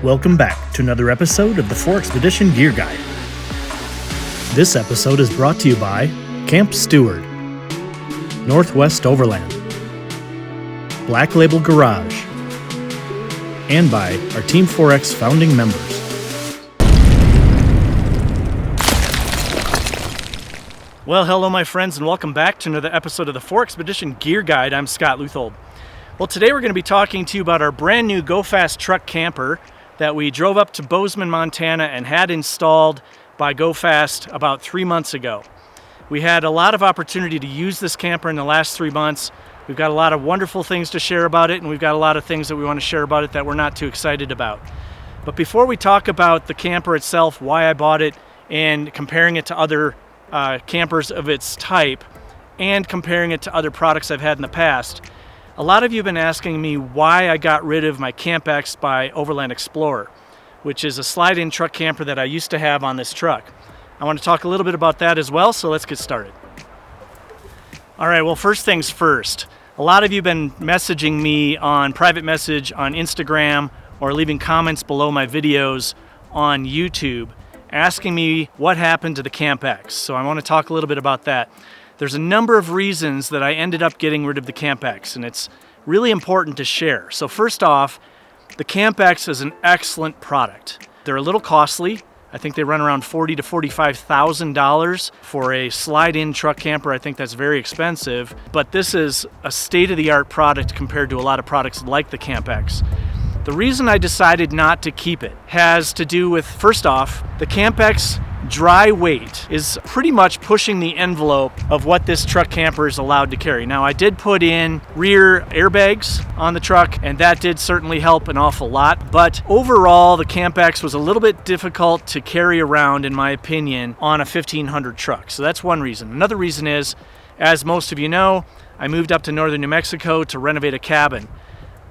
Welcome back to another episode of the 4Expedition Gear Guide. This episode is brought to you by Camp Steward, Northwest Overland, Black Label Garage, and by our Team 4X founding members. Well, hello my friends, and welcome back to another episode of the 4Expedition Gear Guide. I'm Scott Luthold. Well, today we're going to be talking to you about our brand new Go Fast truck camper that we drove up to Bozeman, Montana and had installed by Go Fast about 3 months ago. We had a lot of opportunity to use this camper in the last 3 months. We've got a lot of wonderful things to share about it, and we've got a lot of things that we want to share about it that we're not too excited about. But before we talk about the camper itself, why I bought it, and comparing it to other campers of its type, and comparing it to other products I've had in the past, a lot of you have been asking me why I got rid of my CampX by Overland Explorer, which is a slide-in truck camper that I used to have on this truck. I want to talk a little bit about that as well, so let's get started. All right, well, first things first. A lot of you have been messaging me on private message on Instagram or leaving comments below my videos on YouTube asking me what happened to the CampX. So I want to talk a little bit about that. There's a number of reasons that I ended up getting rid of the CampX, and it's really important to share. So first off, the CampX is an excellent product. They're a little costly. I think they run around $40,000 to $45,000 for a slide-in truck camper. I think that's very expensive, but this is a state-of-the-art product compared to a lot of products like the CampX. The reason I decided not to keep it has to do with, first off, the CampX dry weight is pretty much pushing the envelope of what this truck camper is allowed to carry. Now, I did put in rear airbags on the truck, and that did certainly help an awful lot, but overall, the CampX was a little bit difficult to carry around, in my opinion, on a 1500 truck. So that's one reason. Another reason is, as most of you know, I moved up to northern New Mexico to renovate a cabin.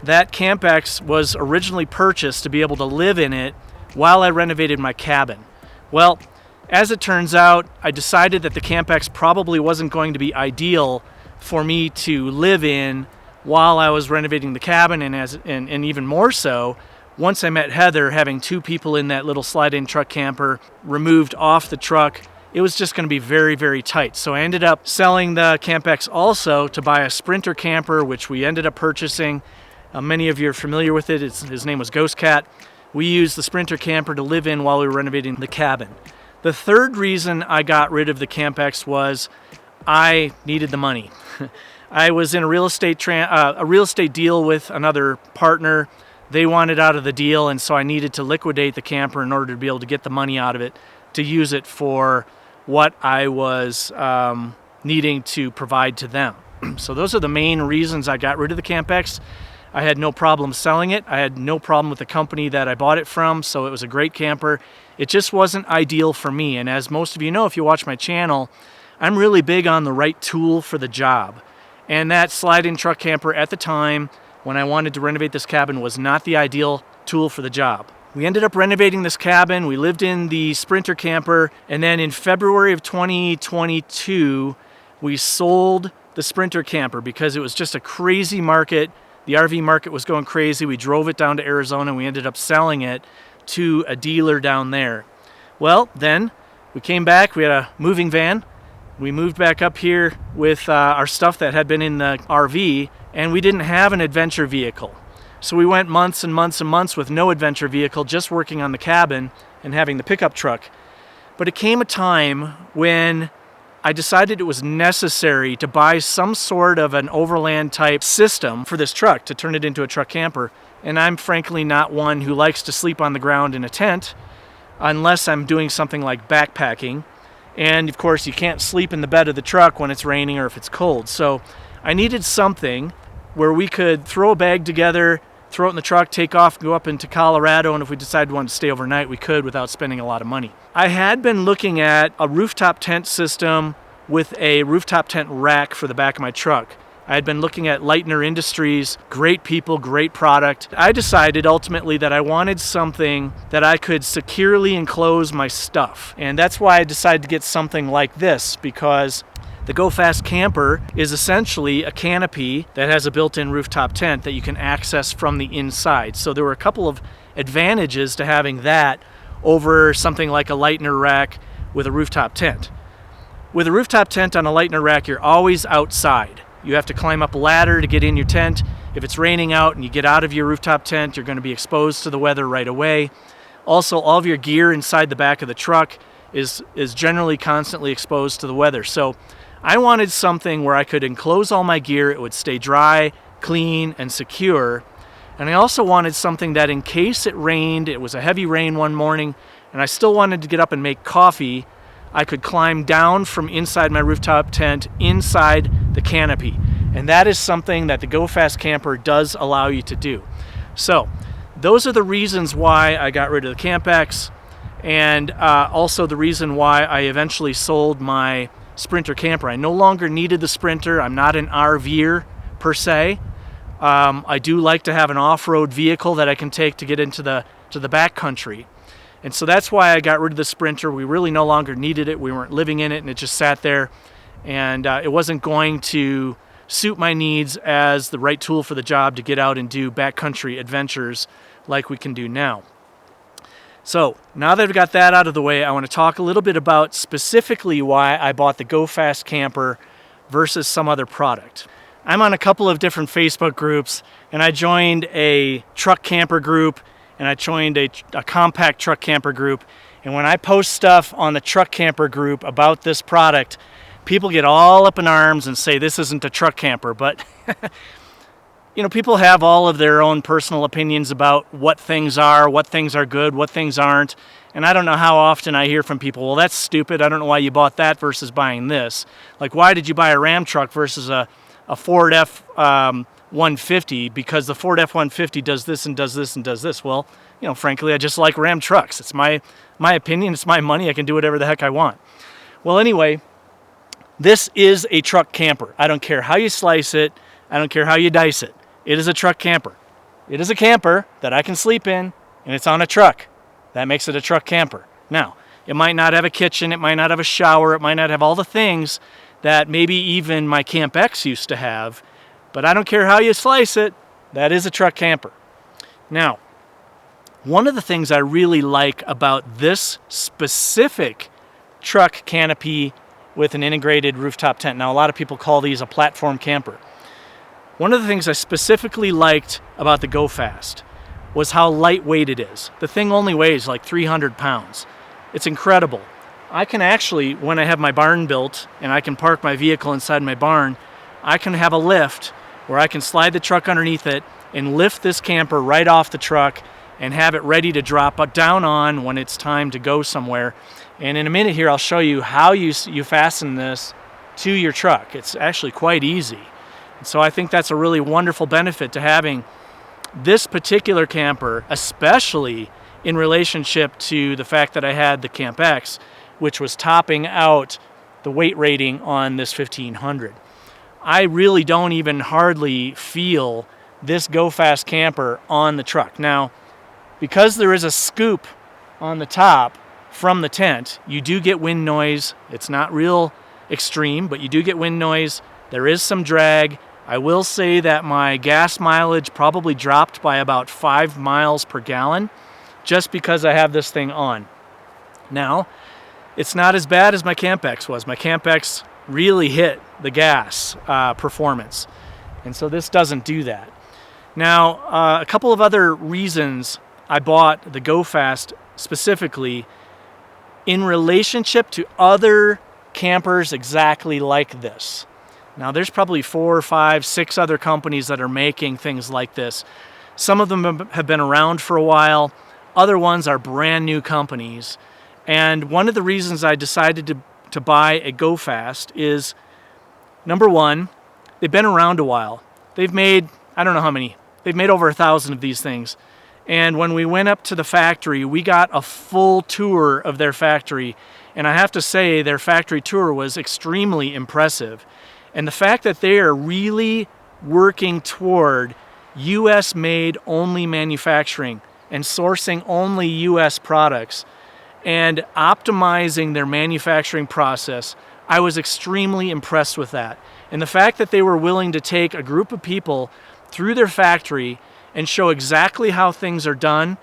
That CampX was originally purchased to be able to live in it while I renovated my cabin. Well, as it turns out, I decided that the CampX probably wasn't going to be ideal for me to live in while I was renovating the cabin, and even more so, once I met Heather, having two people in that little slide-in truck camper removed off the truck, it was just going to be very, very tight. So I ended up selling the CampX also to buy a Sprinter camper, which we ended up purchasing. Many of you are familiar with it. His name was Ghost Cat. We used the Sprinter camper to live in while we were renovating the cabin. The third reason I got rid of the CampX was I needed the money. I was in a real estate deal with another partner. They wanted out of the deal, and so I needed to liquidate the camper in order to be able to get the money out of it to use it for what I was needing to provide to them. So those are the main reasons I got rid of the CampX. I had no problem selling it. I had no problem with the company that I bought it from, so it was a great camper. It just wasn't ideal for me, and as most of you know, if you watch my channel, I'm really big on the right tool for the job. And that slide-in truck camper at the time, when I wanted to renovate this cabin, was not the ideal tool for the job. We ended up renovating this cabin. We lived in the Sprinter camper, and then in February of 2022, we sold the Sprinter camper because it was just a crazy market. The RV market was going crazy. We drove it down to Arizona, and we ended up selling it to a dealer down there. Well, then we came back. We had a moving van. We moved back up here with our stuff that had been in the RV, and we didn't have an adventure vehicle. So we went months and months and months with no adventure vehicle, just working on the cabin and having the pickup truck. But it came a time when I decided it was necessary to buy some sort of an overland type system for this truck to turn it into a truck camper. And I'm frankly not one who likes to sleep on the ground in a tent unless I'm doing something like backpacking. And of course, you can't sleep in the bed of the truck when it's raining or if it's cold. So I needed something where we could throw a bag together, throw it in the truck, take off, go up into Colorado, and if we decided we wanted to stay overnight, we could without spending a lot of money. I had been looking at a rooftop tent system with a rooftop tent rack for the back of my truck. I had been looking at Lightner Industries, great people, great product. I decided ultimately that I wanted something that I could securely enclose my stuff. And that's why I decided to get something like this, because The Go Fast camper is essentially a canopy that has a built-in rooftop tent that you can access from the inside. So there were a couple of advantages to having that over something like a Lightner rack with a rooftop tent. With a rooftop tent on a Lightner rack, you're always outside. You have to climb up a ladder to get in your tent. If it's raining out and you get out of your rooftop tent, you're going to be exposed to the weather right away. Also, all of your gear inside the back of the truck is generally constantly exposed to the weather. So I wanted something where I could enclose all my gear, it would stay dry, clean, and secure. And I also wanted something that in case it rained, it was a heavy rain one morning, and I still wanted to get up and make coffee, I could climb down from inside my rooftop tent inside the canopy. And that is something that the Go Fast camper does allow you to do. So those are the reasons why I got rid of the CampX, and also the reason why I eventually sold my Sprinter camper. I no longer needed the Sprinter. I'm not an RVer per se. I do like to have an off-road vehicle that I can take to get into the backcountry. And so that's why I got rid of the Sprinter. We really no longer needed it. We weren't living in it, and it just sat there. And it wasn't going to suit my needs as the right tool for the job to get out and do backcountry adventures like we can do now. So now that I've got that out of the way, I want to talk a little bit about specifically why I bought the Go Fast camper versus some other product. I'm on a couple of different Facebook groups, and I joined a truck camper group, and I joined a compact truck camper group. And when I post stuff on the truck camper group about this product, people get all up in arms and say this isn't a truck camper. But you know, people have all of their own personal opinions about what things are good, what things aren't. And I don't know how often I hear from people, well, that's stupid. I don't know why you bought that versus buying this. Like, why did you buy a Ram truck versus a Ford F-150? Because the Ford F-150 does this and does this and does this. Well, you know, frankly, I just like Ram trucks. It's my opinion. It's my money. I can do whatever the heck I want. Well, anyway, this is a truck camper. I don't care how you slice it. I don't care how you dice it. It is a truck camper. It is a camper that I can sleep in, and it's on a truck. That makes it a truck camper. Now, it might not have a kitchen, it might not have a shower, it might not have all the things that maybe even my CampX used to have, but I don't care how you slice it, that is a truck camper. Now, one of the things I really like about this specific truck canopy with an integrated rooftop tent, now a lot of people call these a platform camper. One of the things I specifically liked about the Go Fast was how lightweight it is. The thing only weighs like 300 pounds. It's incredible. I can actually, when I have my barn built and I can park my vehicle inside my barn, I can have a lift where I can slide the truck underneath it and lift this camper right off the truck and have it ready to drop down on when it's time to go somewhere. And in a minute here, I'll show you how you fasten this to your truck. It's actually quite easy. So I think that's a really wonderful benefit to having this particular camper, especially in relationship to the fact that I had the CampX, which was topping out the weight rating on this 1500. I really don't even hardly feel this Go Fast camper on the truck. Now, because there is a scoop on the top from the tent, you do get wind noise. It's not real extreme, but you do get wind noise. There is some drag. I will say that my gas mileage probably dropped by about 5 miles per gallon just because I have this thing on. Now, it's not as bad as my CampX was. My CampX really hit the gas performance, and so this doesn't do that. Now, a couple of other reasons I bought the Go Fast specifically in relationship to other campers exactly like this. Now, there's probably 4, 5, 6 other companies that are making things like this. Some of them have been around for a while. Other ones are brand new companies. And one of the reasons I decided to buy a Go Fast is, number one, they've been around a while. They've made, I don't know how many, they've made over 1,000 of these things. And when we went up to the factory, we got a full tour of their factory. And I have to say, their factory tour was extremely impressive. And the fact that they are really working toward U.S.-made only manufacturing and sourcing only U.S. products and optimizing their manufacturing process I was extremely impressed with that. And the fact that they were willing to take a group of people through their factory and show exactly how things are done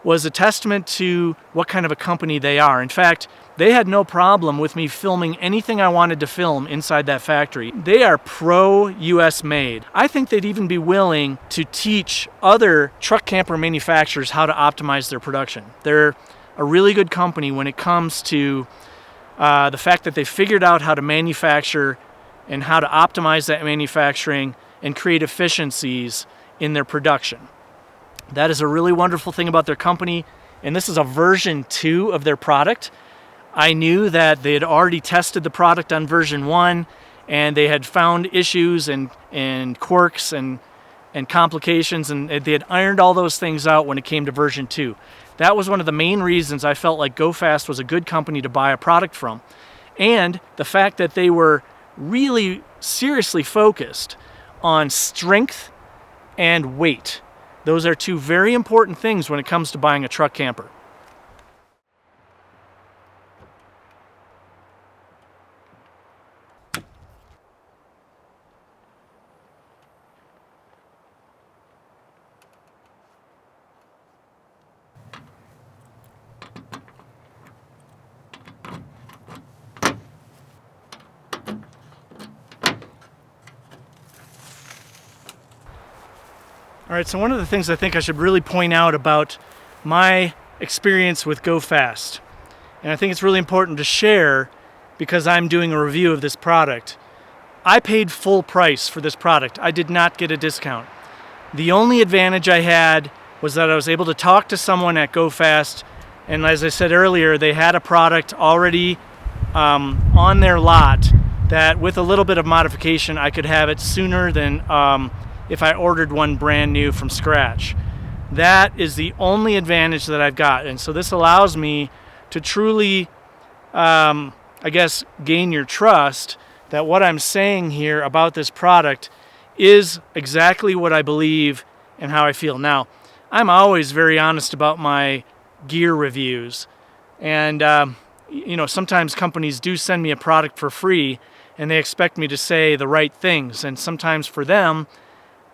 was a testament to what kind of a company they are. In fact, they had no problem with me filming anything I wanted to film inside that factory. They are pro-US made. I think they'd even be willing to teach other truck camper manufacturers how to optimize their production. They're a really good company when it comes to the fact that they figured out how to manufacture and how to optimize that manufacturing and create efficiencies in their production. That is a really wonderful thing about their company, and this is a version 2 of their product. I knew that they had already tested the product on version 1, and they had found issues and quirks and complications, and they had ironed all those things out when it came to version 2. That was one of the main reasons I felt like GoFast was a good company to buy a product from. And the fact that they were really seriously focused on strength and weight. Those are two very important things when it comes to buying a truck camper. All right, so one of the things I think I should really point out about my experience with GoFast, and I think it's really important to share because I'm doing a review of this product. I paid full price for this product. I did not get a discount. The only advantage I had was that I was able to talk to someone at GoFast, and as I said earlier, they had a product already on their lot that with a little bit of modification, I could have it sooner than if I ordered one brand new from scratch. That is the only advantage that I've got. And so this allows me to truly, I guess, gain your trust that what I'm saying here about this product is exactly what I believe and how I feel. Now, I'm always very honest about my gear reviews. And, you know, sometimes companies do send me a product for free and they expect me to say the right things. And sometimes for them,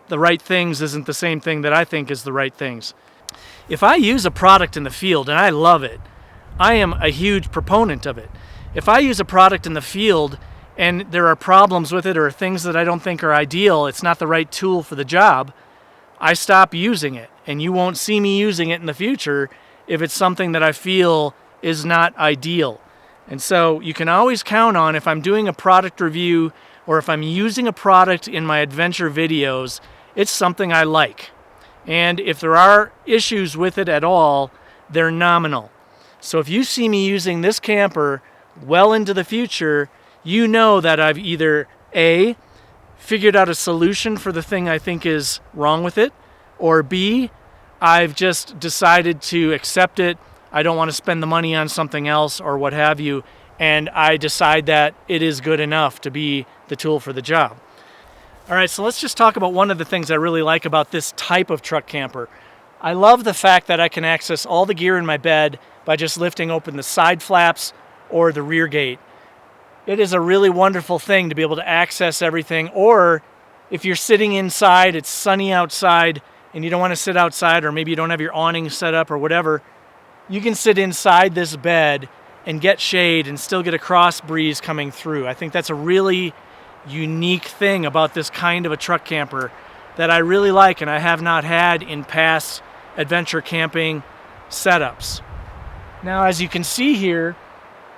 the right things isn't the same thing that I think is the right things. If I use a product in the field and I love it, I am a huge proponent of it. If I use a product in the field and there are problems with it or things that I don't think are ideal, it's not the right tool for the job, I stop using it. And you won't see me using it in the future if it's something that I feel is not ideal. And so you can always count on, if I'm doing a product review or if I'm using a product in my adventure videos, it's something I like. And if there are issues with it at all, they're nominal. So if you see me using this camper well into the future, you know that I've either A, figured out a solution for the thing I think is wrong with it, or B, I've just decided to accept it. I don't want to spend the money on something else or what have you, and I decide that it is good enough to be the tool for the job. All right, so let's just talk about one of the things I really like about this type of truck camper. I love the fact that I can access all the gear in my bed by just lifting open the side flaps or the rear gate. It is a really wonderful thing to be able to access everything, or if you're sitting inside, it's sunny outside, and you don't want to sit outside, or maybe you don't have your awning set up or whatever, you can sit inside this bed and get shade and still get a cross breeze coming through. I think that's a really unique thing about this kind of a truck camper that I really like and I have not had in past adventure camping setups. Now, as you can see here,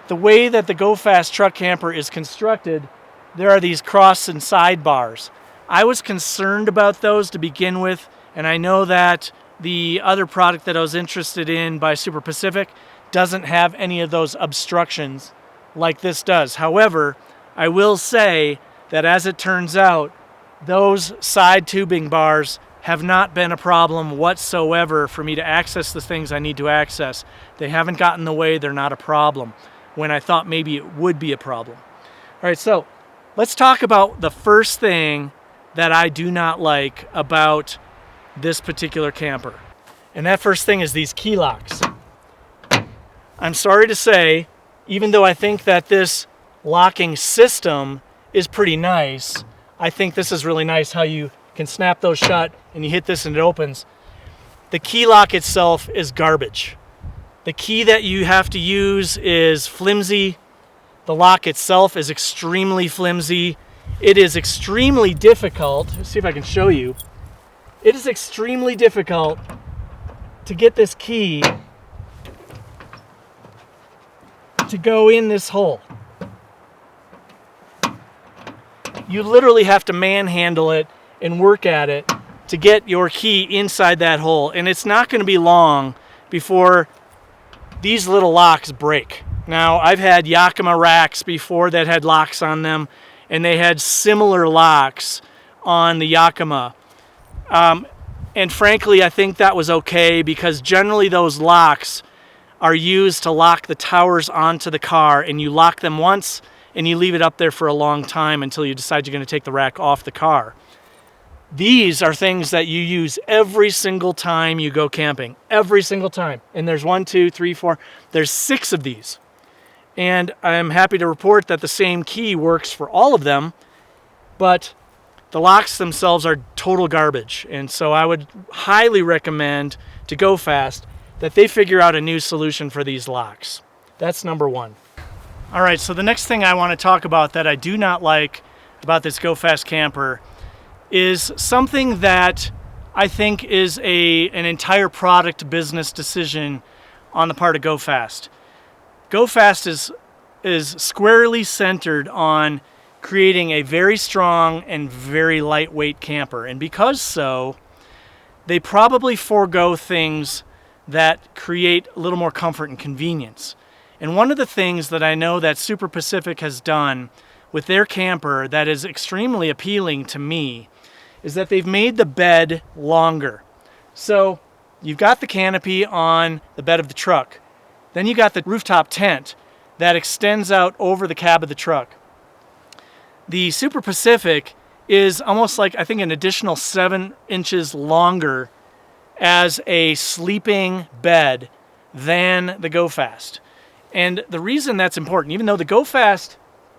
the way that the GoFast truck camper is constructed, there are these cross and side bars. I was concerned about those to begin with, and I know that the other product that I was interested in by Super Pacific doesn't have any of those obstructions like this does. However, I will say that as it turns out, those side tubing bars have not been a problem whatsoever for me to access the things I need to access. They haven't gotten in the way, they're not a problem, when I thought maybe it would be a problem. All right, so let's talk about the first thing that I do not like about this particular camper. And that first thing is these key locks. I'm sorry to say, even though I think that this locking system is pretty nice. I think this is really nice how you can snap those shut and you hit this and it opens. The key lock itself is garbage. The key that you have to use is flimsy. The lock itself is extremely flimsy. It is extremely difficult. Let's see if I can show you. It is extremely difficult to get this key to go in this hole. You literally have to manhandle it and work at it to get your key inside that hole. And it's not going to be long before these little locks break. Now, I've had Yakima racks before that had locks on them, and they had similar locks on the Yakima. And frankly, I think that was okay because generally those locks are used to lock the towers onto the car, and you lock them once and you leave it up there for a long time until you decide you're going to take the rack off the car. These are things that you use every single time you go camping. Every single time. And there's 1, 2, 3, 4. There's 6 of these. And I'm happy to report that the same key works for all of them, but the locks themselves are total garbage. And so I would highly recommend to Go Fast that they figure out a new solution for these locks. That's number 1. All right, so the next thing I want to talk about that I do not like about this Go Fast camper is something that I think is an entire product business decision on the part of Go Fast. Go Fast is squarely centered on creating a very strong and very lightweight camper. And because so, they probably forego things that create a little more comfort and convenience. And one of the things that I know that Super Pacific has done with their camper that is extremely appealing to me is that they've made the bed longer. So you've got the canopy on the bed of the truck. Then you got the rooftop tent that extends out over the cab of the truck. The Super Pacific is almost like, I think, an additional 7 inches longer as a sleeping bed than the Go Fast. And the reason that's important, even though the Go Fast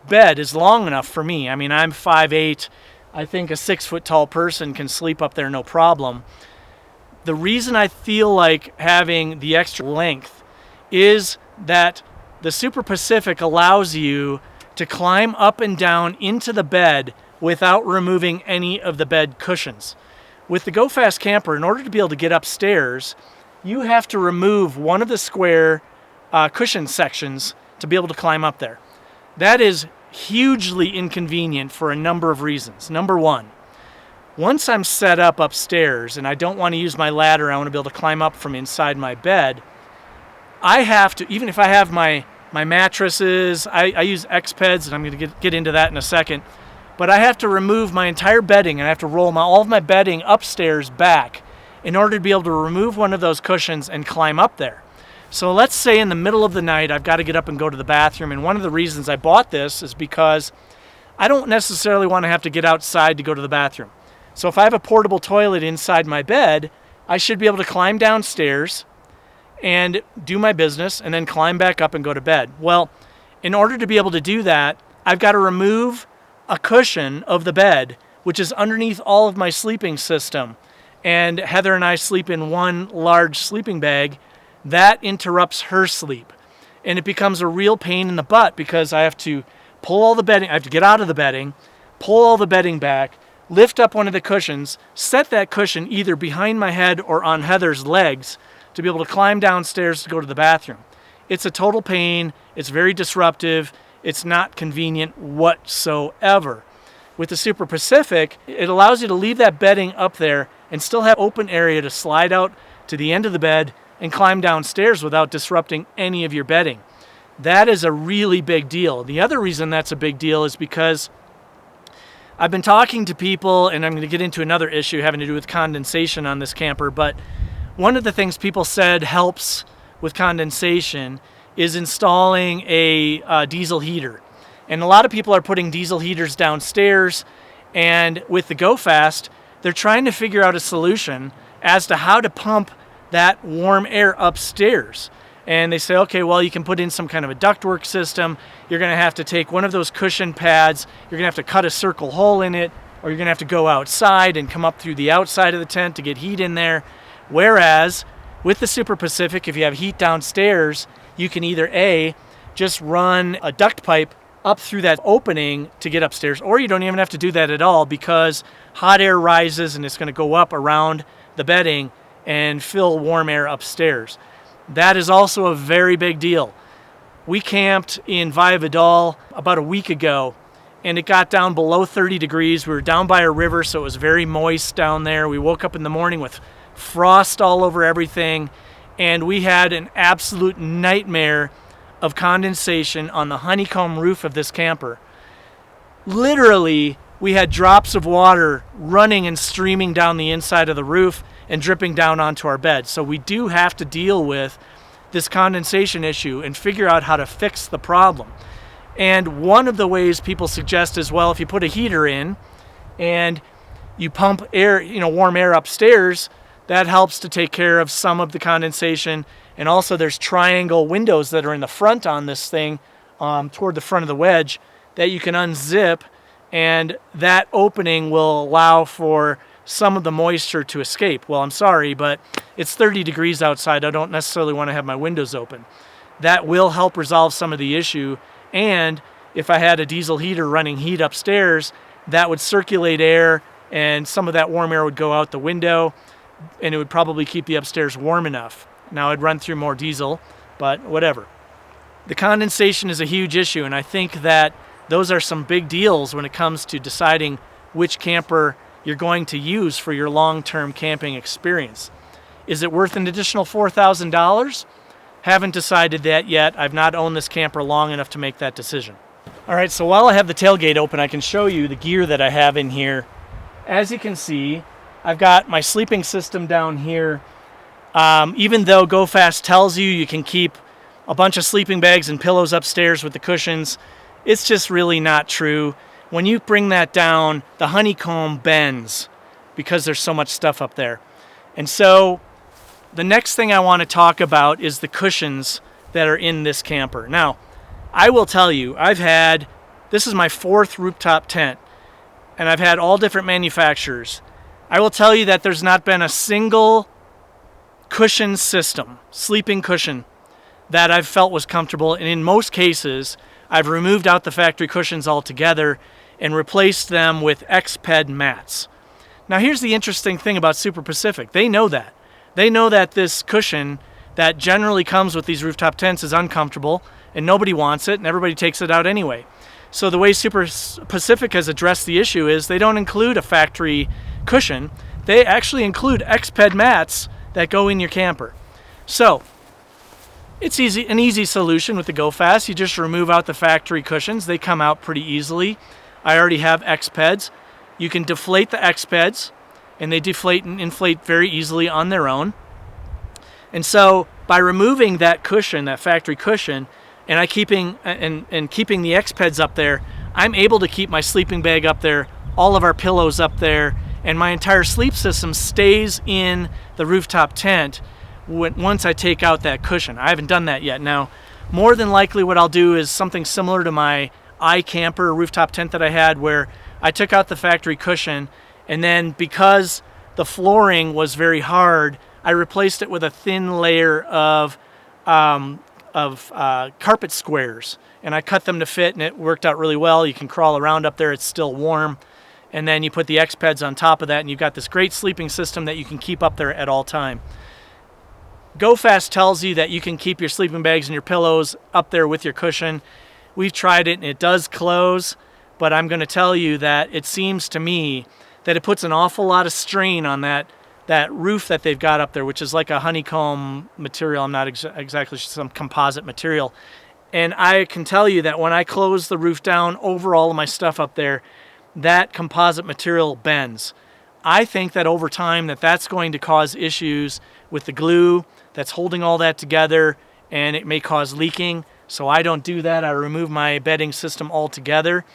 bed is long enough for me, I mean, I'm 5'8", I think a 6-foot tall person can sleep up there no problem. The reason I feel like having the extra length is that the Super Pacific allows you to climb up and down into the bed without removing any of the bed cushions. With the Go Fast camper, in order to be able to get upstairs, you have to remove one of the square cushion sections to be able to climb up there. That is hugely inconvenient for a number of reasons. Number 1, once I'm set up upstairs and I don't want to use my ladder, I want to be able to climb up from inside my bed, I have to, even if I have my mattresses, I use X-Peds, and I'm going to get into that in a second, but I have to remove my entire bedding, and I have to roll all of my bedding upstairs back in order to be able to remove one of those cushions and climb up there. So let's say in the middle of the night, I've got to get up and go to the bathroom, and one of the reasons I bought this is because I don't necessarily want to have to get outside to go to the bathroom. So if I have a portable toilet inside my bed, I should be able to climb downstairs and do my business and then climb back up and go to bed. Well, in order to be able to do that, I've got to remove a cushion of the bed, which is underneath all of my sleeping system. And Heather and I sleep in one large sleeping bag. That interrupts her sleep. And it becomes a real pain in the butt because I have to pull all the bedding, I have to get out of the bedding, pull all the bedding back, lift up one of the cushions, set that cushion either behind my head or on Heather's legs to be able to climb downstairs to go to the bathroom. It's a total pain. It's very disruptive. It's not convenient whatsoever. With the Super Pacific, it allows you to leave that bedding up there and still have open area to slide out to the end of the bed and climb downstairs without disrupting any of your bedding. That is a really big deal. The other reason that's a big deal is because I've been talking to people, and I'm going to get into another issue having to do with condensation on this camper, but one of the things people said helps with condensation is installing a diesel heater. And a lot of people are putting diesel heaters downstairs, and with the Go Fast, they're trying to figure out a solution as to how to pump that warm air upstairs. and they say, okay, well, you can put in some kind of a ductwork system. You're going to have to take one of those cushion pads, you're going to have to cut a circle hole in it, or you're going to have to go outside and come up through the outside of the tent to get heat in there. Whereas with the Super Pacific, if you have heat downstairs, you can either A, just run a duct pipe up through that opening to get upstairs, or you don't even have to do that at all, because hot air rises and it's going to go up around the bedding and fill warm air upstairs. That is also a very big deal. We camped in Valladolid about a week ago, and it got down below 30 degrees. We were down by a river, so it was very moist down there. We woke up in the morning with frost all over everything, and we had an absolute nightmare of condensation on the honeycomb roof of this camper. Literally, we had drops of water running and streaming down the inside of the roof and dripping down onto our bed. So we do have to deal with this condensation issue and figure out how to fix the problem. And one of the ways people suggest is, well, if you put a heater in and you pump air, warm air upstairs, that helps to take care of some of the condensation. And also there's triangle windows that are in the front on this thing, toward the front of the wedge, that you can unzip, and that opening will allow for some of the moisture to escape. Well, I'm sorry, but it's 30 degrees outside. I don't necessarily want to have my windows open. That will help resolve some of the issue. And if I had a diesel heater running heat upstairs, that would circulate air, and some of that warm air would go out the window, and it would probably keep the upstairs warm enough. Now, I'd run through more diesel, but whatever. The condensation is a huge issue, and I think that those are some big deals when it comes to deciding which camper you're going to use for your long-term camping experience. Is it worth an additional $4,000? Haven't decided that yet. I've not owned this camper long enough to make that decision. All right, so while I have the tailgate open, I can show you the gear that I have in here. As you can see, I've got my sleeping system down here. Even though GoFast tells you can keep a bunch of sleeping bags and pillows upstairs with the cushions, it's just really not true. When you bring that down, the honeycomb bends because there's so much stuff up there. And so the next thing I want to talk about is the cushions that are in this camper. Now, I will tell you, this is my 4th rooftop tent, and I've had all different manufacturers. I will tell you that there's not been a single cushion system, sleeping cushion, that I've felt was comfortable. And in most cases, I've removed out the factory cushions altogether and replaced them with X-Ped mats. Now, here's the interesting thing about Super Pacific. They know that. They know that this cushion that generally comes with these rooftop tents is uncomfortable, and nobody wants it, and everybody takes it out anyway. So the way Super Pacific has addressed the issue is they don't include a factory cushion. They actually include X-Ped mats that go in your camper. So it's an easy solution with the GoFast. You just remove out the factory cushions. They come out pretty easily. I already have X-Peds. You can deflate the X-Peds, and they deflate and inflate very easily on their own. And so by removing that cushion, that factory cushion, and keeping the X-Peds up there, I'm able to keep my sleeping bag up there, all of our pillows up there, and my entire sleep system stays in the rooftop tent once I take out that cushion. I haven't done that yet. Now, more than likely what I'll do is something similar to my iCamper rooftop tent that I had, where I took out the factory cushion, and then because the flooring was very hard, I replaced it with a thin layer of carpet squares, and I cut them to fit, and it worked out really well. You can crawl around up there, it's still warm. And then you put the X-Peds on top of that, and you've got this great sleeping system that you can keep up there at all time. GoFast tells you that you can keep your sleeping bags and your pillows up there with your cushion. We've tried it, and it does close, but I'm going to tell you that it seems to me that it puts an awful lot of strain on that roof that they've got up there, which is like a honeycomb material. I'm not exactly sure, some composite material. And I can tell you that when I close the roof down over all of my stuff up there, that composite material bends. I think that over time that's going to cause issues with the glue that's holding all that together, and it may cause leaking. So I don't do that. I remove my bedding system altogether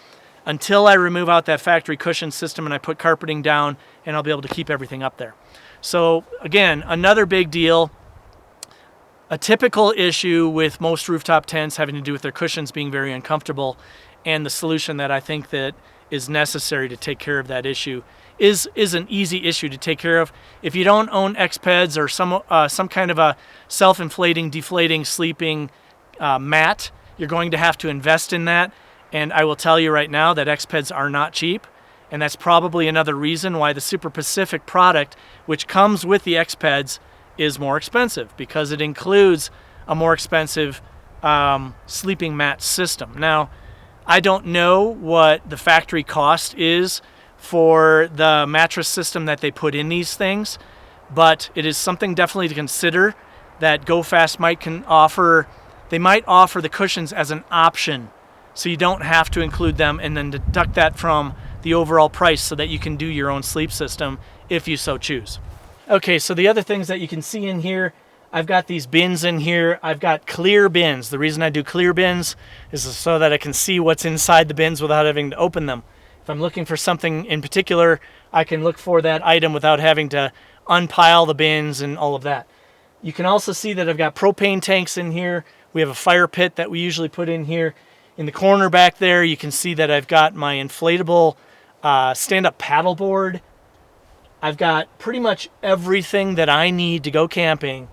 until I remove out that factory cushion system and I put carpeting down, and I'll be able to keep everything up there. So again, another big deal. a typical issue with most rooftop tents having to do with their cushions being very uncomfortable, and the solution that I think that is necessary to take care of that issue is an easy issue to take care of. If you don't own X-Peds or some kind of a self-inflating, deflating sleeping mat, you're going to have to invest in that. And I will tell you right now that X-Peds are not cheap, and that's probably another reason why the Super Pacific product, which comes with the X-Peds, is more expensive, because it includes a more expensive sleeping mat system. Now, I don't know what the factory cost is for the mattress system that they put in these things, but it is something definitely to consider that GoFast might offer. They might offer the cushions as an option, so you don't have to include them and then deduct that from the overall price so that you can do your own sleep system if you so choose. Okay, so the other things that you can see in here, I've got these bins in here. I've got clear bins. The reason I do clear bins is so that I can see what's inside the bins without having to open them. If I'm looking for something in particular, I can look for that item without having to unpile the bins and all of that. You can also see that I've got propane tanks in here. We have a fire pit that we usually put in here. In the corner back there, you can see that I've got my inflatable stand-up paddleboard. I've got pretty much everything that I need to go camping.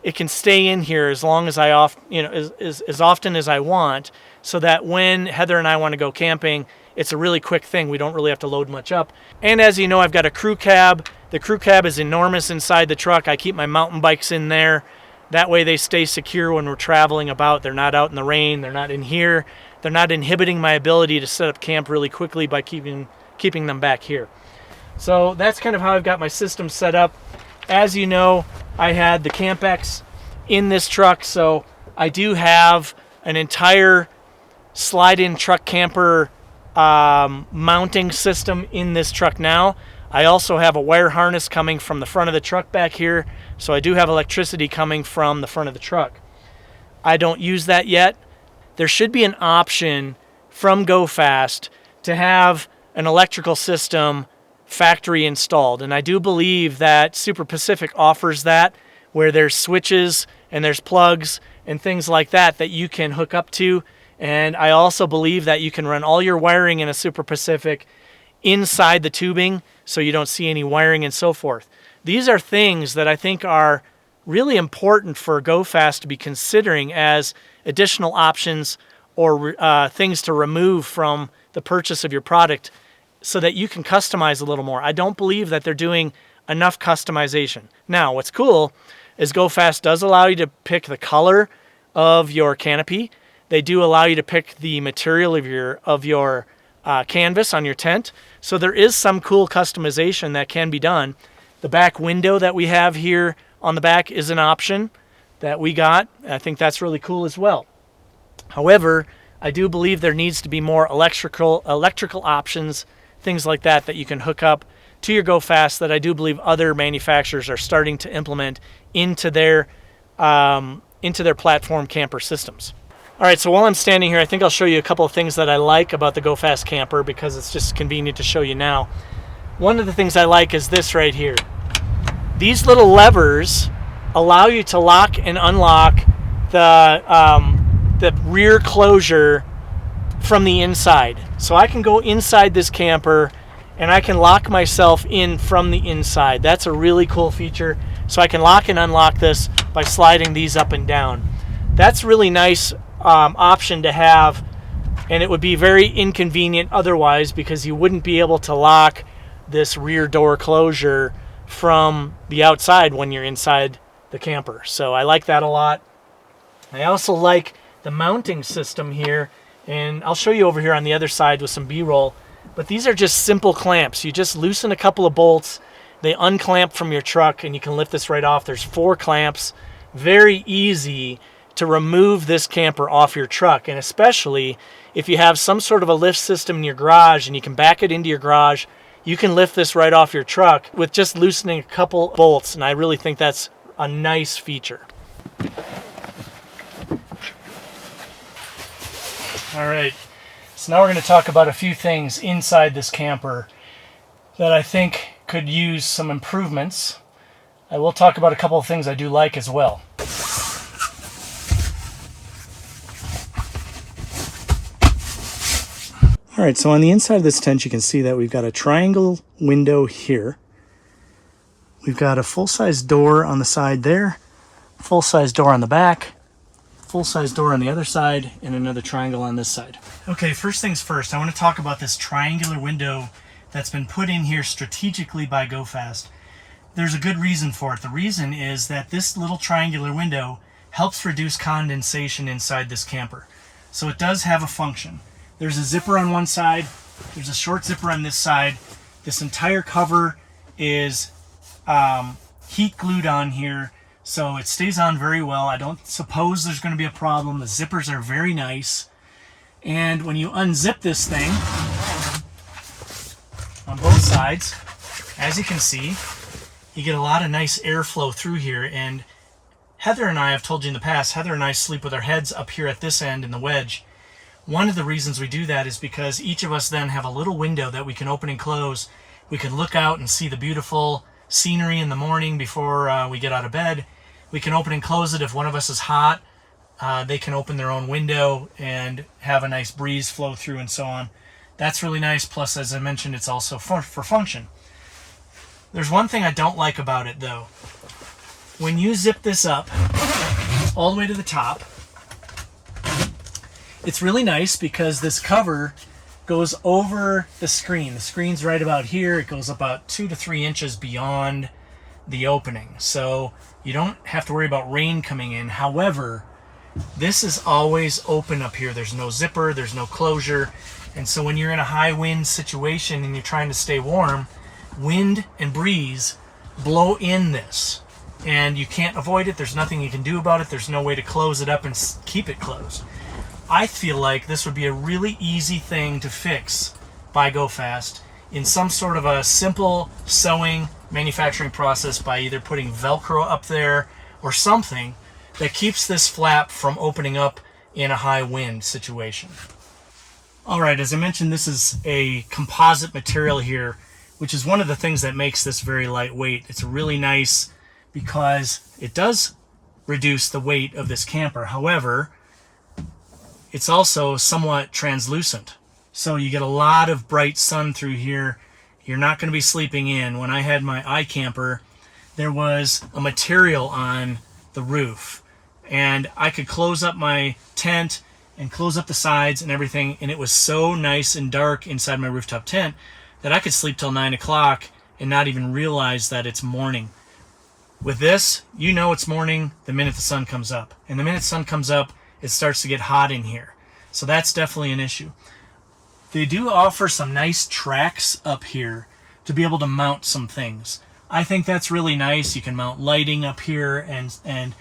It can stay in here as long as as often as I want, so that when Heather and I want to go camping, it's a really quick thing. We don't really have to load much up. And as you know, I've got a crew cab. The crew cab is enormous inside the truck. I keep my mountain bikes in there. That way they stay secure when we're traveling about. They're not out in the rain. They're not in here. They're not inhibiting my ability to set up camp really quickly by keeping them back here. So that's kind of how I've got my system set up. As you know, I had the CampX in this truck, so I do have an entire slide-in truck camper mounting system in this truck now. I also have a wire harness coming from the front of the truck back here, so I do have electricity coming from the front of the truck. I don't use that yet. There should be an option from GoFast to have an electrical system factory installed, and I do believe that Super Pacific offers that, where there's switches and there's plugs and things like that that you can hook up to. And I also believe that you can run all your wiring in a Super Pacific inside the tubing, so you don't see any wiring and so forth. These are things that I think are really important for GoFast to be considering as additional options or things to remove from the purchase of your product, so that you can customize a little more. I don't believe that they're doing enough customization. Now, what's cool is GoFast does allow you to pick the color of your canopy. They do allow you to pick the material of your canvas on your tent. So there is some cool customization that can be done. The back window that we have here on the back is an option that we got. I think that's really cool as well. However, I do believe there needs to be more electrical options, things like that you can hook up to your GoFast, that I do believe other manufacturers are starting to implement into their platform camper systems. All right, so while I'm standing here, I think I'll show you a couple of things that I like about the GoFast camper, because it's just convenient to show you now. One of the things I like is this right here. These little levers allow you to lock and unlock the rear closure from the inside. So I can go inside this camper and I can lock myself in from the inside. That's a really cool feature. So I can lock and unlock this by sliding these up and down. That's really nice option to have, and it would be very inconvenient otherwise, because you wouldn't be able to lock this rear door closure from the outside when you're inside the camper. So I like that a lot. I also like the mounting system here, and I'll show you over here on the other side with some B-roll. But these are just simple clamps. You just loosen a couple of bolts, they unclamp from your truck, and you can lift this right off. There's 4 clamps. Very easy to remove this camper off your truck, and especially if you have some sort of a lift system in your garage and you can back it into your garage, you can lift this right off your truck with just loosening a couple bolts, and I really think that's a nice feature. All right, so now we're going to talk about a few things inside this camper that I think could use some improvements. I will talk about a couple of things I do like as well. All right, so on the inside of this tent, you can see that we've got a triangle window here. We've got a full-size door on the side there, full-size door on the back, full-size door on the other side, and another triangle on this side. Okay, first things first, I want to talk about this triangular window that's been put in here strategically by GoFast. There's a good reason for it. The reason is that this little triangular window helps reduce condensation inside this camper. So it does have a function. There's a zipper on one side, there's a short zipper on this side. This entire cover is heat glued on here, so it stays on very well. I don't suppose there's going to be a problem. The zippers are very nice. And when you unzip this thing on both sides, as you can see, you get a lot of nice airflow through here. And Heather and I have told you in the past, Heather and I sleep with our heads up here at this end in the wedge. One of the reasons we do that is because each of us then have a little window that we can open and close. We can look out and see the beautiful scenery in the morning before we get out of bed. We can open and close it if one of us is hot. They can open their own window and have a nice breeze flow through and so on. That's really nice. Plus, as I mentioned, it's also for function. There's one thing I don't like about it, though. When you zip this up all the way to the top, it's really nice because this cover goes over the screen. The screen's right about here. It goes about 2 to 3 inches beyond the opening. So you don't have to worry about rain coming in. However, this is always open up here. There's no zipper, there's no closure. And so when you're in a high wind situation and you're trying to stay warm, wind and breeze blow in this. And you can't avoid it. There's nothing you can do about it. There's no way to close it up and keep it closed. I feel like this would be a really easy thing to fix by GoFast in some sort of a simple sewing manufacturing process by either putting Velcro up there or something that keeps this flap from opening up in a high wind situation. All right, as I mentioned, this is a composite material here, which is one of the things that makes this very lightweight. It's really nice because it does reduce the weight of this camper. However, it's also somewhat translucent. So you get a lot of bright sun through here. You're not going to be sleeping in. When I had my iCamper, there was a material on the roof. And I could close up my tent and close up the sides and everything. And it was so nice and dark inside my rooftop tent that I could sleep till 9 o'clock and not even realize that it's morning. With this, you know it's morning the minute the sun comes up. And the minute the sun comes up, it starts to get hot in here. So that's definitely an issue. They do offer some nice tracks up here to be able to mount some things. I think that's really nice. You can mount lighting up here, and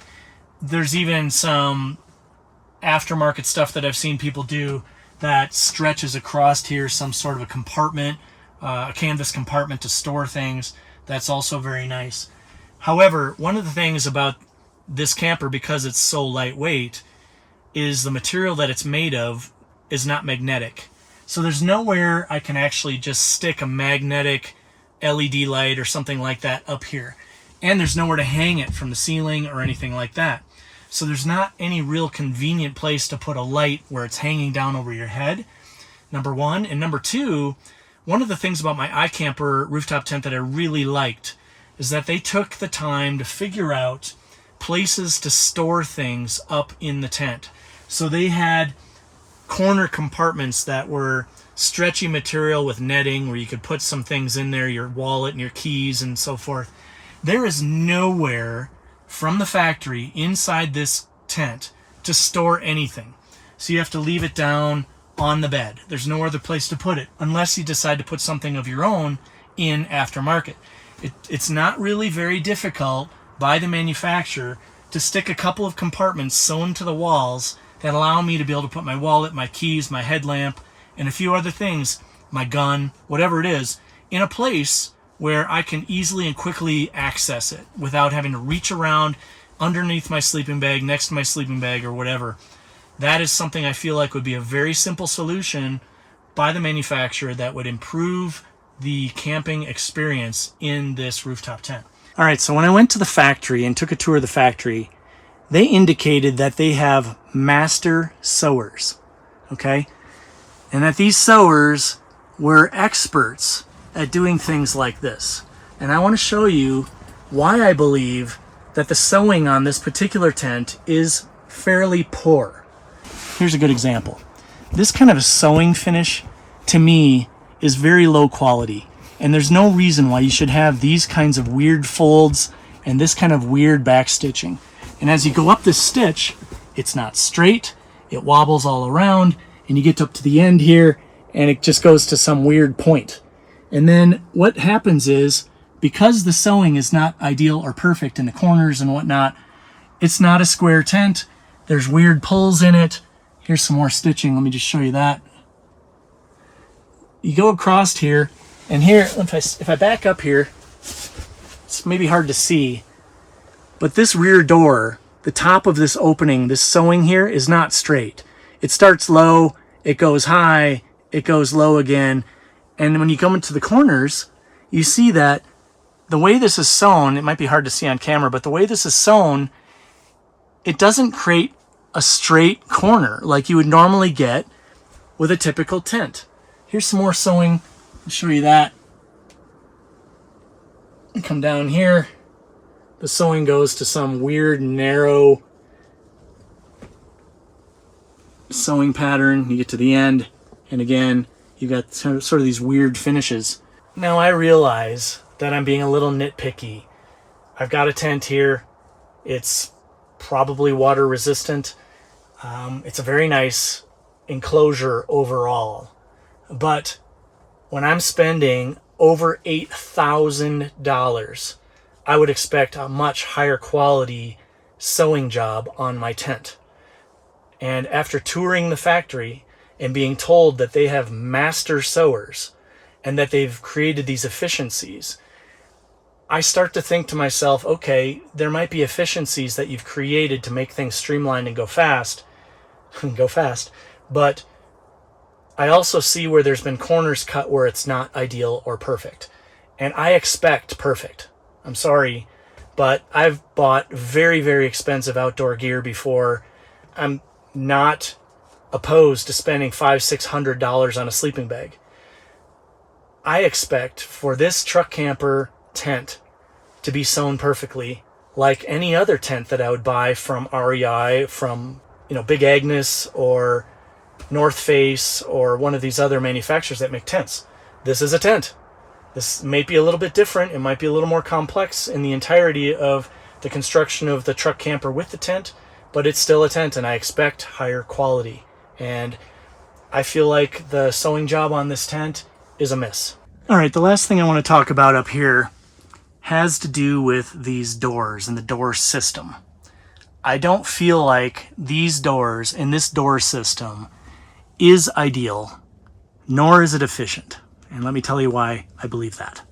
there's even some aftermarket stuff that I've seen people do that stretches across here, some sort of a compartment, a canvas compartment to store things. That's also very nice. However, one of the things about this camper, because it's so lightweight, is the material that it's made of is not magnetic. So there's nowhere I can actually just stick a magnetic LED light or something like that up here. And there's nowhere to hang it from the ceiling or anything like that. So there's not any real convenient place to put a light where it's hanging down over your head, number one. And number two, one of the things about my iCamper rooftop tent that I really liked is that they took the time to figure out places to store things up in the tent. So they had corner compartments that were stretchy material with netting where you could put some things in there, your wallet and your keys and so forth. There is nowhere from the factory inside this tent to store anything. So you have to leave it down on the bed. There's no other place to put it unless you decide to put something of your own in aftermarket. It's not really very difficult by the manufacturer to stick a couple of compartments sewn to the walls that allow me to be able to put my wallet, my keys, my headlamp, and a few other things, my gun, whatever it is, in a place where I can easily and quickly access it without having to reach around underneath my sleeping bag, next to my sleeping bag, or whatever. That is something I feel like would be a very simple solution by the manufacturer that would improve the camping experience in this rooftop tent. All right, so when I went to the factory and took a tour of the factory, they indicated that they have master sewers, okay? and that these sewers were experts at doing things like this. And I want to show you why I believe that the sewing on this particular tent is fairly poor. Here's a good example. This kind of a sewing finish, to me, is very low quality. And there's no reason why you should have these kinds of weird folds and this kind of weird back stitching. And as you go up this stitch, it's not straight, it wobbles all around, and you get up to the end here, and it just goes to some weird point. And then what happens is, because the sewing is not ideal or perfect in the corners and whatnot, it's not a square tent. There's weird pulls in it. Here's some more stitching. Let me just show you that. You go across here, and here, if I back up here, it's maybe hard to see, but this rear door, the top of this opening, this sewing here, is not straight. It starts low, it goes high, it goes low again, and when you come into the corners, you see that the way this is sewn, it might be hard to see on camera, but the way this is sewn, it doesn't create a straight corner like you would normally get with a typical tent. Here's some more sewing. I'll show you that. And come down here. The sewing goes to some weird, narrow sewing pattern. You get to the end, and again, you got sort of these weird finishes. Now I realize that I'm being a little nitpicky. I've got a tent here. It's probably water resistant. It's a very nice enclosure overall. But when I'm spending over $8,000, I would expect a much higher quality sewing job on my tent. And after touring the factory and being told that they have master sewers and that they've created these efficiencies, I start to think to myself, okay, there might be efficiencies that you've created to make things streamlined and go fast, but I also see where there's been corners cut where it's not ideal or perfect. And I expect perfect. I'm sorry, but I've bought very, very expensive outdoor gear before. I'm not opposed to spending $500-600 on a sleeping bag. I expect for this truck camper tent to be sewn perfectly like any other tent that I would buy from REI, from Big Agnes or North Face or one of these other manufacturers that make tents. This is a tent. This may be a little bit different. It might be a little more complex in the entirety of the construction of the truck camper with the tent, but it's still a tent, and I expect higher quality. And I feel like the sewing job on this tent is a miss. All right, the last thing I want to talk about up here has to do with these doors and the door system. I don't feel like these doors and this door system is ideal, nor is it efficient. And let me tell you why I believe that.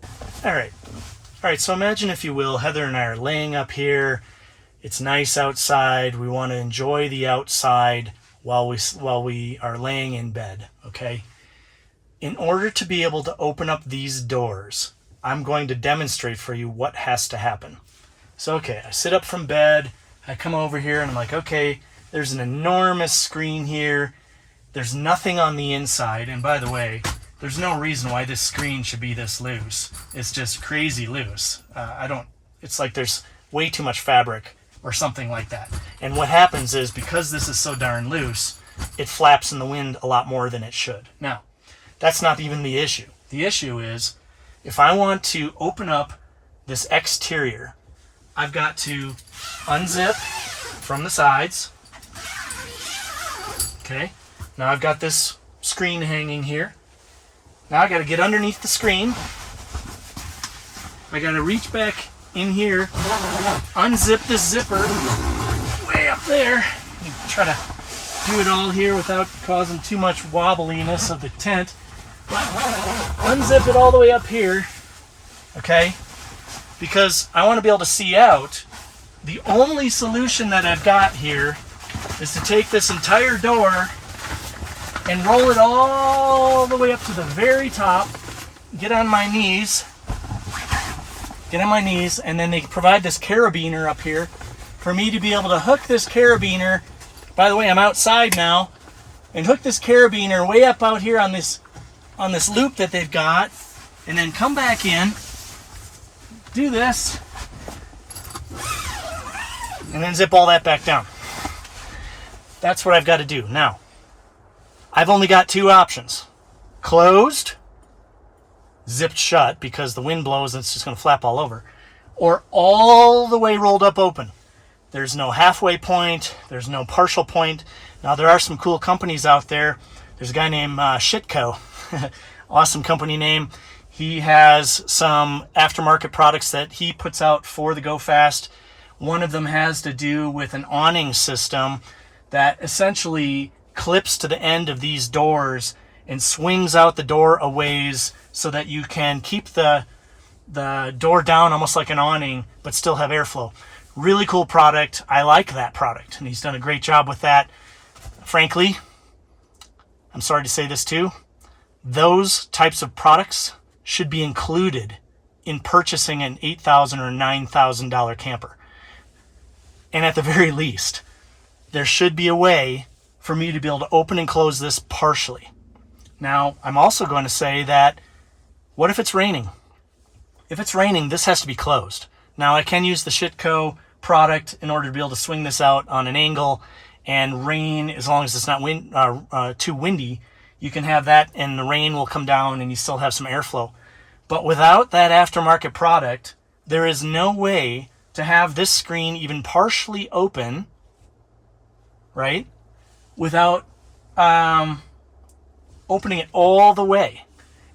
All right, so imagine, if you will, Heather and I are laying up here. It's nice outside. We want to enjoy the outside while we are laying in bed, okay? In order to be able to open up these doors, I'm going to demonstrate for you what has to happen. So, okay, I sit up from bed, I come over here, and I'm like, okay, there's an enormous screen here. There's nothing on the inside, and by the way, there's no reason why this screen should be this loose. It's just crazy loose. It's like there's way too much fabric or something like that. And what happens is, because this is so darn loose, it flaps in the wind a lot more than it should. Now, that's not even the issue. The issue is, if I want to open up this exterior, I've got to unzip from the sides. Okay, now I've got this screen hanging here. Now I got to get underneath the screen. I got to reach back in here, unzip this zipper way up there. Try to do it all here without causing too much wobbliness of the tent. But unzip it all the way up here, okay? Because I want to be able to see out. The only solution that I've got here is to take this entire door and roll it all the way up to the very top, get on my knees, and then they provide this carabiner up here for me to be able to hook this carabiner. By the way, I'm outside now. and hook this carabiner way up out here on this loop that they've got, and then come back in, do this, and then zip all that back down. That's what I've got to do. Now, I've only got two options. Closed, zipped shut because the wind blows and it's just going to flap all over, or all the way rolled up open. There's no halfway point. There's no partial point. Now, there are some cool companies out there. There's a guy named Shitco. Awesome company name. He has some aftermarket products that he puts out for the Go Fast. One of them has to do with an awning system that essentially clips to the end of these doors and swings out the door a ways so that you can keep the door down almost like an awning, but still have airflow. Really cool product. I like that product, and he's done a great job with that. Frankly, I'm sorry to say this too, those types of products should be included in purchasing an $8,000 or $9,000 camper. And at the very least, there should be a way for me to be able to open and close this partially. Now, I'm also going to say that, what if it's raining? If it's raining, this has to be closed. Now, I can use the Shitco product in order to be able to swing this out on an angle, and rain, as long as it's not too windy, you can have that and the rain will come down and you still have some airflow. But without that aftermarket product, there is no way to have this screen even partially open, right, without opening it all the way.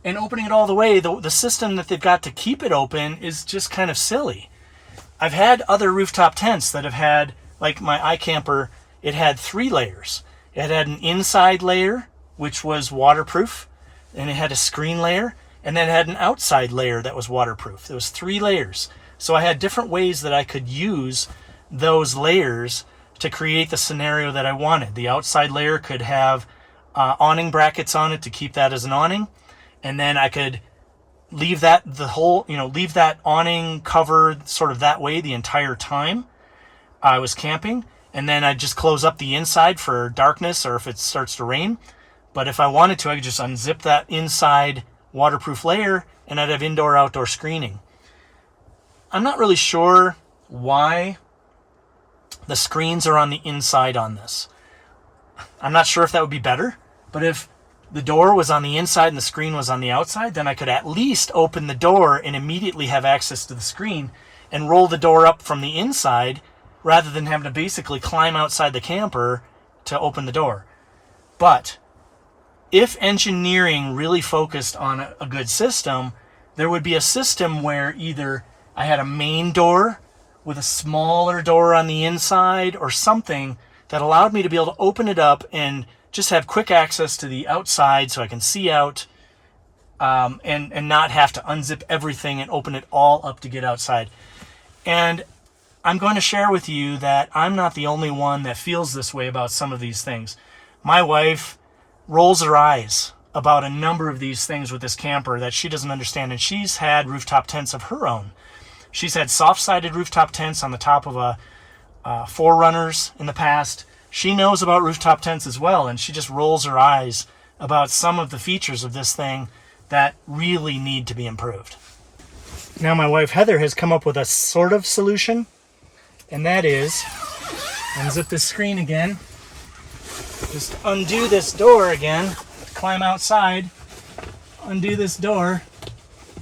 And opening it all the way, the system that they've got to keep it open is just kind of silly. I've had other rooftop tents that have had, like my iCamper, it had 3 layers. It had an inside layer, which was waterproof, and it had a screen layer, and then it had an outside layer that was waterproof. There was 3 layers. So I had different ways that I could use those layers to create the scenario that I wanted. The outside layer could have awning brackets on it to keep that as an awning, and then I could leave that leave that awning covered sort of that way the entire time I was camping, and then I'd just close up the inside for darkness or if it starts to rain. But if I wanted to, I could just unzip that inside waterproof layer and I'd have indoor-outdoor screening. I'm not really sure why the screens are on the inside on this. I'm not sure if that would be better, but if the door was on the inside and the screen was on the outside, then I could at least open the door and immediately have access to the screen and roll the door up from the inside rather than having to basically climb outside the camper to open the door. But if engineering really focused on a good system, there would be a system where either I had a main door with a smaller door on the inside or something that allowed me to be able to open it up and just have quick access to the outside so I can see out and not have to unzip everything and open it all up to get outside. And I'm going to share with you that I'm not the only one that feels this way about some of these things. My wife rolls her eyes about a number of these things with this camper that she doesn't understand, and she's had rooftop tents of her own. She's had soft-sided rooftop tents on the top of a Forerunners in the past. She knows about rooftop tents as well, and she just rolls her eyes about some of the features of this thing that really need to be improved. Now my wife Heather has come up with a sort of solution, and that is, unzip this screen again, just undo this door again, climb outside, undo this door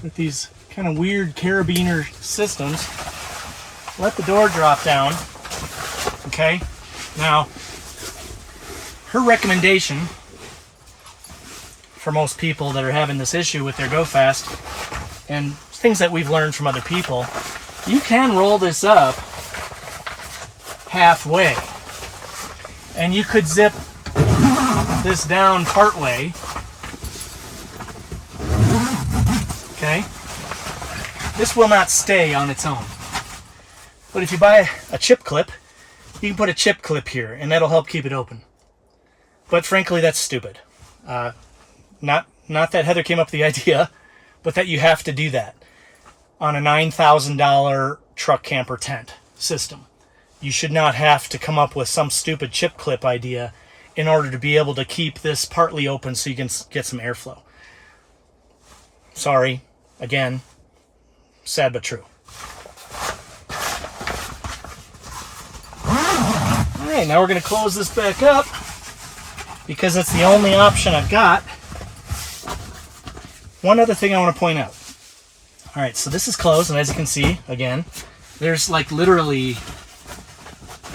with these kind of weird carabiner systems, let the door drop down, okay? Now, her recommendation for most people that are having this issue with their Go Fast, and things that we've learned from other people, you can roll this up halfway, and you could zip this down part way, okay? This will not stay on its own. But if you buy a chip clip, you can put a chip clip here, and that'll help keep it open. But frankly, that's stupid. Not that Heather came up with the idea, but that you have to do that on a $9,000 truck camper tent system. You should not have to come up with some stupid chip clip idea in order to be able to keep this partly open so you can get some airflow. Sorry, again, sad but true. All right, now we're going to close this back up because it's the only option I've got. One other thing I want to point out. All right, so this is closed, and as you can see, again, there's like literally,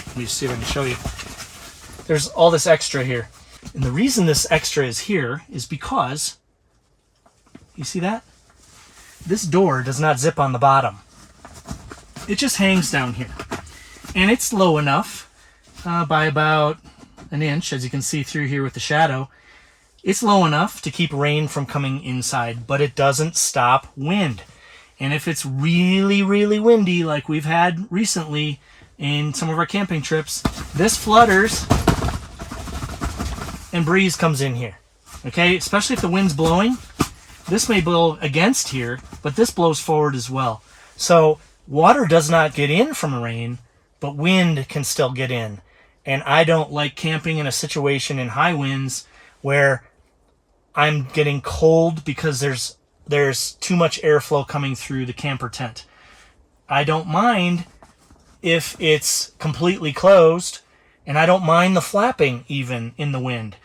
let me see if I can show you. There's all this extra here. And the reason this extra is here is because, you see that? This door does not zip on the bottom. It just hangs down here. And it's low enough by about an inch, as you can see through here with the shadow. It's low enough to keep rain from coming inside, but it doesn't stop wind. And if it's really, really windy, like we've had recently in some of our camping trips, this flutters and breeze comes in here. Okay, especially if the wind's blowing. This may blow against here, but this blows forward as well. So water does not get in from rain, but wind can still get in. And I don't like camping in a situation in high winds where I'm getting cold because there's too much airflow coming through the camper tent. I don't mind if it's completely closed, and I don't mind the flapping even in the wind,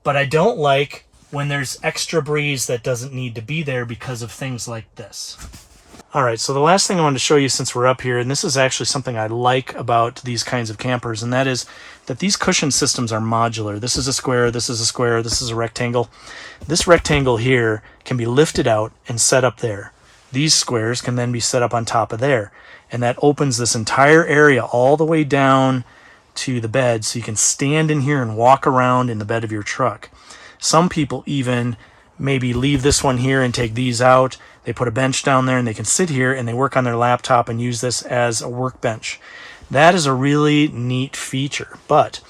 but I don't like when there's extra breeze that doesn't need to be there because of things like this. All right, so the last thing I wanted to show you since we're up here, and this is actually something I like about these kinds of campers, and that is that these cushion systems are modular. This is a square, this is a square, this is a rectangle. This rectangle here can be lifted out and set up there. These squares can then be set up on top of there, and that opens this entire area all the way down to the bed, so you can stand in here and walk around in the bed of your truck. Some people even maybe leave this one here and take these out. They put a bench down there and they can sit here and they work on their laptop and use this as a workbench. That is a really neat feature. But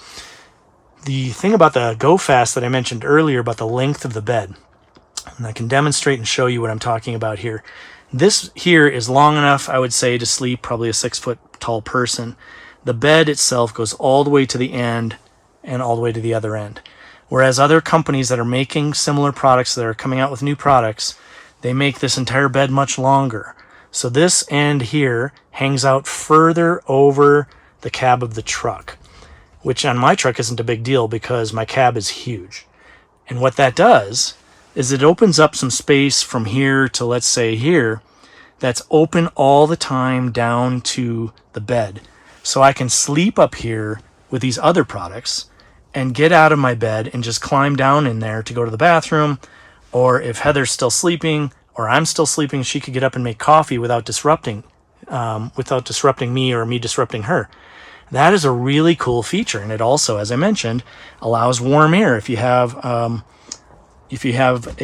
the thing about the Go Fast that I mentioned earlier about the length of the bed, and I can demonstrate and show you what I'm talking about here. This here is long enough, I would say, to sleep probably a 6-foot tall person. The bed itself goes all the way to the end and all the way to the other end. Whereas other companies that are making similar products, that are coming out with new products, they make this entire bed much longer. So this end here hangs out further over the cab of the truck, which on my truck isn't a big deal because my cab is huge. And what that does is it opens up some space from here to, let's say, here, that's open all the time down to the bed. So I can sleep up here with these other products and get out of my bed and just climb down in there to go to the bathroom, or if Heather's still sleeping or I'm still sleeping, she could get up and make coffee without disrupting me or me disrupting her. That is a really cool feature, and it also, as I mentioned, allows warm air. If you have a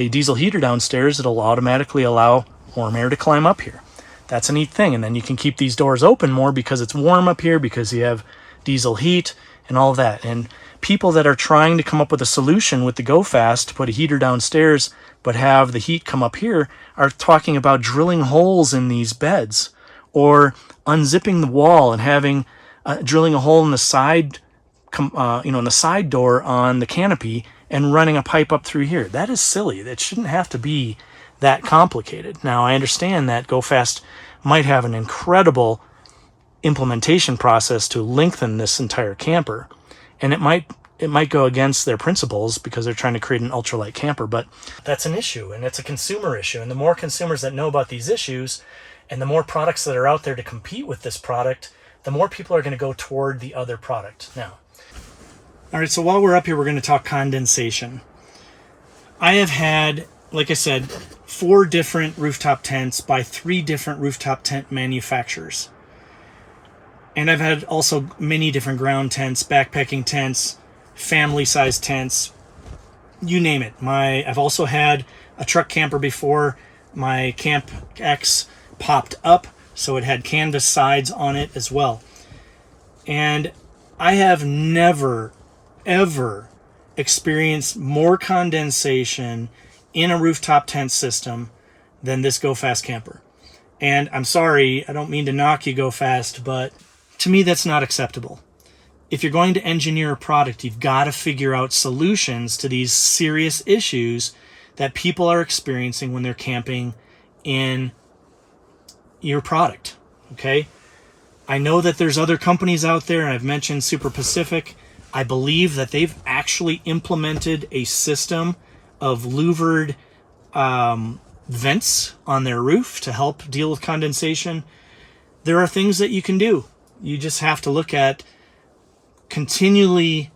diesel heater downstairs, it'll automatically allow warm air to climb up here. That's a neat thing, and then you can keep these doors open more because it's warm up here because you have diesel heat and all of that. And people that are trying to come up with a solution with the Go Fast to put a heater downstairs but have the heat come up here are talking about drilling holes in these beds or unzipping the wall and having drilling a hole in the side in the side door on the canopy and running a pipe up through here. That is silly. That shouldn't have to be that complicated. Now, I understand that Go Fast might have an incredible implementation process to lengthen this entire camper, and it might go against their principles because they're trying to create an ultralight camper, but that's an issue, and it's a consumer issue. And the more consumers that know about these issues and the more products that are out there to compete with this product, the more people are going to go toward the other product. Now, all right, so while we're up here, we're going to talk condensation. I have had, like I said, 4 different rooftop tents by 3 different rooftop tent manufacturers. And I've had also many different ground tents, backpacking tents, family-sized tents, you name it. I've also had a truck camper before. My Camp X popped up, so it had canvas sides on it as well. And I have never, ever experienced more condensation in a rooftop tent system than this Go Fast camper. And I'm sorry, I don't mean to knock you, Go Fast, but to me that's not acceptable. if you're going to engineer a product, you've got to figure out solutions to these serious issues that people are experiencing when they're camping in your product, okay? I know that there's other companies out there, and I've mentioned Super Pacific. I believe that they've actually implemented a system of louvered vents on their roof to help deal with condensation. There are things that you can do. You just have to look at continually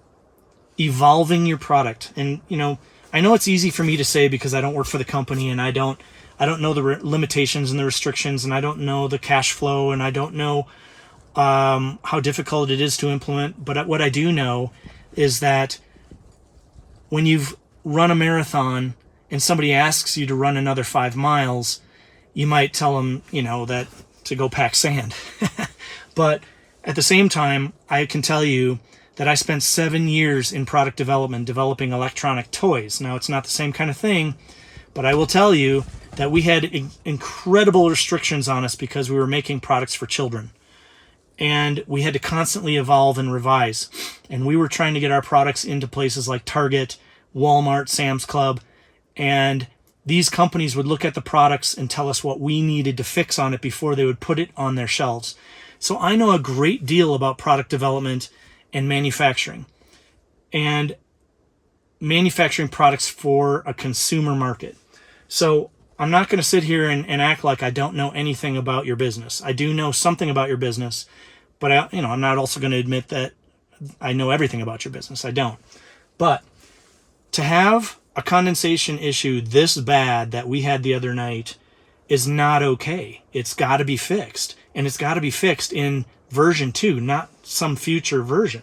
evolving your product. And, you know, I know it's easy for me to say because I don't work for the company, and I don't know the limitations and the restrictions, and I don't know the cash flow, and I don't know how difficult it is to implement. But what I do know is that when you've run a marathon and somebody asks you to run another 5 miles, you might tell them, you know, that to go pack sand. But at the same time, I can tell you that I spent 7 years in product development developing electronic toys. Now, it's not the same kind of thing, but I will tell you that we had incredible restrictions on us because we were making products for children. And we had to constantly evolve and revise. And we were trying to get our products into places like Target, Walmart, Sam's Club. And these companies would look at the products and tell us what we needed to fix on it before they would put it on their shelves. So I know a great deal about product development and manufacturing. And manufacturing products for a consumer market. So I'm not going to sit here and act like I don't know anything about your business. I do know something about your business, but I'm not also going to admit that I know everything about your business. I don't. But to have a condensation issue this bad that we had the other night is not okay. It's got to be fixed, and it's got to be fixed in version 2, not some future version.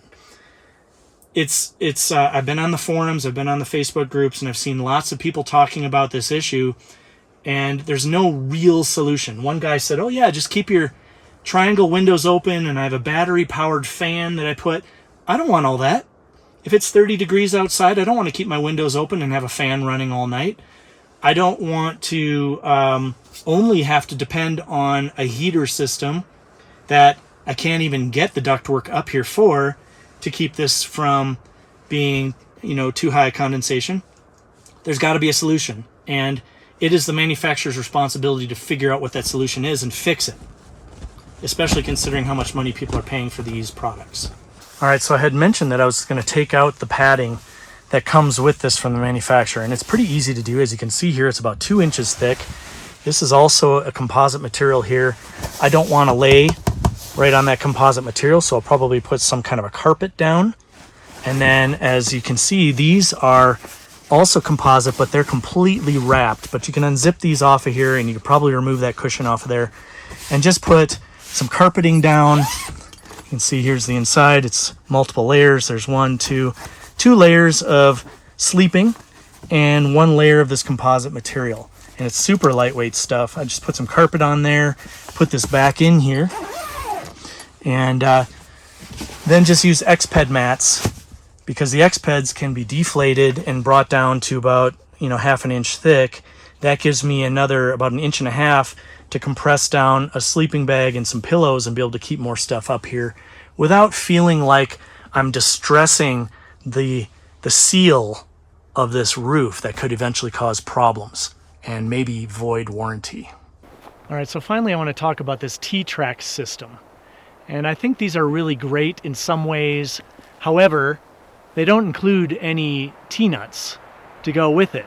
I've been on the forums, I've been on the Facebook groups, and I've seen lots of people talking about this issue, and there's no real solution. One guy said, oh yeah, just keep your triangle windows open, and I have a battery-powered fan that I put. I don't want all that. If it's 30 degrees outside, I don't want to keep my windows open and have a fan running all night. I don't want to only have to depend on a heater system that I can't even get the ductwork up here for to keep this from being, too high condensation. There's got to be a solution, and it is the manufacturer's responsibility to figure out what that solution is and fix it, especially considering how much money people are paying for these products. All right, so I had mentioned that I was going to take out the padding that comes with this from the manufacturer, and it's pretty easy to do. As you can see here, it's about 2 inches thick. This is also a composite material here. I don't want to lay right on that composite material, so I'll probably put some kind of a carpet down. And then, as you can see, these are also composite, but they're completely wrapped. But you can unzip these off of here, and you can probably remove that cushion off of there and just put some carpeting down. You can see here's the inside. It's multiple layers. There's two layers of sleeping and 1 layer of this composite material. And it's super lightweight stuff. I just put some carpet on there, put this back in here, and then just use X-Ped mats, because the X-Peds can be deflated and brought down to about, half an inch thick. That gives me another about 1.5 inches to compress down a sleeping bag and some pillows and be able to keep more stuff up here without feeling like I'm distressing the seal of this roof that could eventually cause problems and maybe void warranty. All right, so finally I want to talk about this T-Track system. And I think these are really great in some ways. However, they don't include any T-nuts to go with it.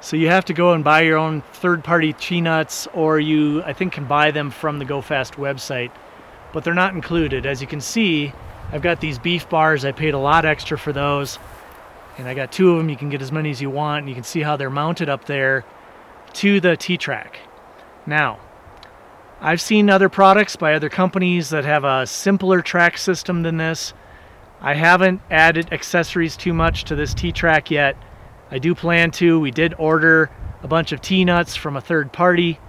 So you have to go and buy your own third-party T-nuts, or you, I think, can buy them from the GoFast website, but they're not included. As you can see, I've got these beef bars. I paid a lot extra for those, and I got 2 of them. You can get as many as you want, and you can see how they're mounted up there to the T-Track. Now, I've seen other products by other companies that have a simpler track system than this. I haven't added accessories too much to this T-Track yet. I do plan to. We did order a bunch of T-nuts from a third party.